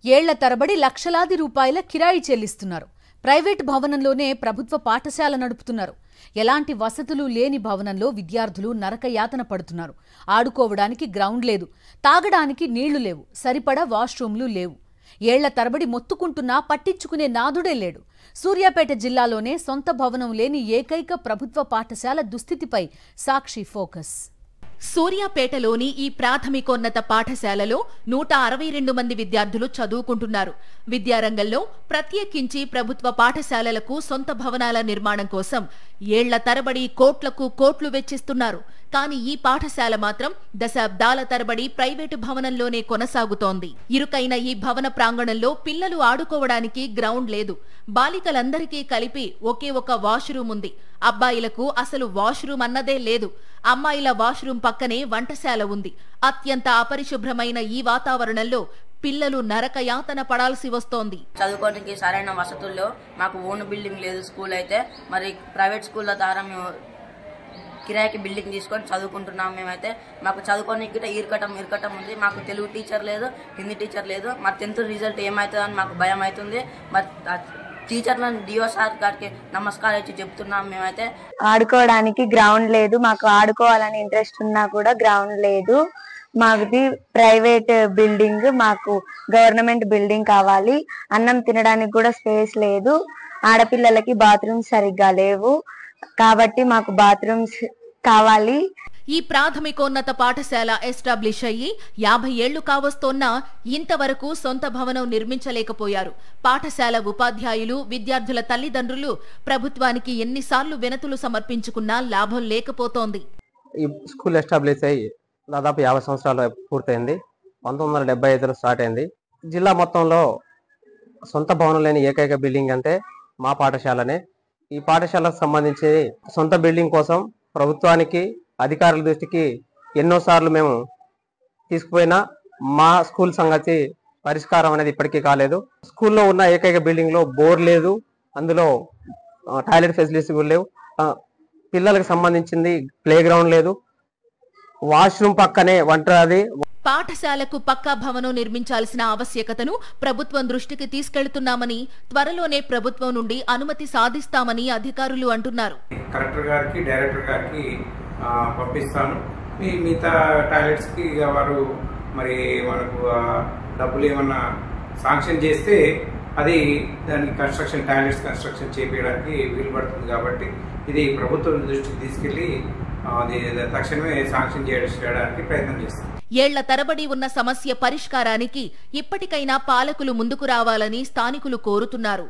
ఏళ్ల తరబడి లక్షలాది రూపాయల కిరాయి చెల్లిస్తున్నారు. ప్రైవేట్ భవనంలోనే ప్రభుత్వ పాఠశాల నడుపుతున్నారు. ఎలాంటి వసతులు లేని భవనంలో విద్యార్థులు నరకయాతన పడుతున్నారు. ఆడుకోవడానికి గ్రౌండ్ లేదు, తాగడానికి నీళ్లు లేవు, సరిపడా వాష్రూమ్లు లేవు. ఏళ్ల తరబడి మొత్తుకుంటున్నా పట్టించుకునే నాదుడే లేడు. సూర్యాపేట జిల్లాలోనే సొంత భవనం లేని ఏకైక ప్రభుత్వ పాఠశాల దుస్థితిపై సాక్షి ఫోకస్. సూర్యాపేటలోని ఈ ప్రాథమికోన్నత పాఠశాలలో 162 మంది విద్యార్థులు చదువుకుంటున్నారు. విద్యారంగంలో ప్రత్యేకించి ప్రభుత్వ పాఠశాలలకు సొంత భవనాల నిర్మాణం కోసం ఏళ్ల తరబడి కోట్లకు కోట్లు వెచ్చిస్తున్నారు. కానీ ఈ పాఠశాల మాత్రం దశాబ్దాల తరబడి ప్రైవేటు భవనంలోనే కొనసాగుతోంది. ఇరుకైన ఈ భవన ప్రాంగణంలో పిల్లలు ఆడుకోవడానికి గ్రౌండ్ లేదు. బాలికలందరికీ కలిపి ఒకే ఒక వాష్రూమ్ ఉంది. అబ్బాయిలకు అసలు వాష్రూమ్ అన్నదే లేదు. అమ్మాయిల వాష్రూమ్ పక్కనే వంటశాల ఉంది. అత్యంత అపరిశుభ్రమైన ఈ వాతావరణంలో పిల్లలు నరకయాతన పడాల్సి వస్తోంది. చదువుకోవడానికి సరైన వసతుల్లో మాకు ఓన్ బిల్డింగ్ లేదు. స్కూల్ అయితే మరి ప్రైవేట్ స్కూళ్ళ ద్వారా మేము కిరాయికి బిల్డింగ్ తీసుకొని చదువుకుంటున్నాం. మేమైతే మాకు చదువుకోనికి ఇరకటం ఉంది. మాకు తెలుగు టీచర్ లేదు, హిందీ టీచర్ లేదు. మరి 10th రిజల్ట్ ఏమవుతుందని మాకు భయం అవుతుంది. మరి టీచర్లను డిఓ సార్ గారికి నమస్కారం ఇచ్చి చెప్తున్నాం. మేమైతే ఆడుకోవడానికి గ్రౌండ్ లేదు. మాకు ఆడుకోవాలని ఇంట్రెస్ట్ ఉన్నా కూడా గ్రౌండ్ లేదు. మాది ప్రైవేట్ బిల్డింగ్, మాకు గవర్నమెంట్ బిల్డింగ్ కావాలి. అన్నం తినడానికి కూడా స్పేస్ లేదు. ఆడపిల్లలకి బాత్రూమ్స్ సరిగ్గా లేవు కాబట్టి మాకు బాత్రూమ్స్ కావాలి. ఈ ప్రాథమికోన్నత పాఠశాల ఎస్టాబ్లిష్ అయ్యి 50 ఏళ్లు కావస్తోన్నా ఇంతవరకు సొంత భవనం నిర్మించలేకపోయారు. పాఠశాల ఉపాధ్యాయులు, విద్యార్థుల తల్లిదండ్రులు ప్రభుత్వానికి ఎన్నిసార్లు వినతులు సమర్పించుకున్నా లాభం లేకపోతోంది. ఈ స్కూల్ ఎస్టాబ్లిష్ అయ్యి దాదాపు 50 సంవత్సరాలు పూర్తయింది. 1975లో స్టార్ట్ అయింది. జిల్లా మొత్తంలో సొంత భవనం లేని ఏకైక బిల్డింగ్ అంటే మా పాఠశాలనే. ఈ పాఠశాలకు సంబంధించి సొంత బిల్డింగ్ కోసం ప్రభుత్వానికి, అధికారుల దృష్టికి ఎన్నోసార్లు మేము తీసుకుపోయినా మా స్కూల్ సంగతి పరిష్కారం అనేది ఇప్పటికీ కాలేదు. స్కూల్లో ఉన్న ఏకైక బిల్డింగ్ లో బోర్ లేదు, అందులో టాయిలెట్ ఫెసిలిటీస్ కూడా లేవు. పిల్లలకు సంబంధించింది ప్లే గ్రౌండ్ లేదు, వాష్రూమ్ పక్కనే వంటది. పాఠశాలకు పక్కా భవనం నిర్మించాల్సిన ఆవశ్యకతను ప్రభుత్వం దృష్టికి తీసుకెళ్తున్నామని, త్వరలోనే ప్రభుత్వం నుండి అనుమతి సాధిస్తామని అధికారులు అంటున్నారు. కలెక్టర్ గారికి, డైరెక్టర్ గారికి పంపిస్తాను. మిగతా టాయిలెట్స్ కి వారు మరి మనకు డబ్బులు ఏమన్నా శాంక్షన్ చేస్తే అది దానికి టాయిలెట్స్ కన్స్ట్రక్షన్ చేపించడానికి వీలు పడుతుంది. కాబట్టి ఇది ప్రభుత్వం దృష్టికి తీసుకెళ్లి తక్షణమే శాంక్షన్ చేయడానికి ప్రయత్నం చేస్తాం. ఏళ్ల తరబడి ఉన్న సమస్య పరిష్కారానికి ఇప్పటికైనా పాలకులు ముందుకు రావాలని స్థానికులు కోరుతున్నారు.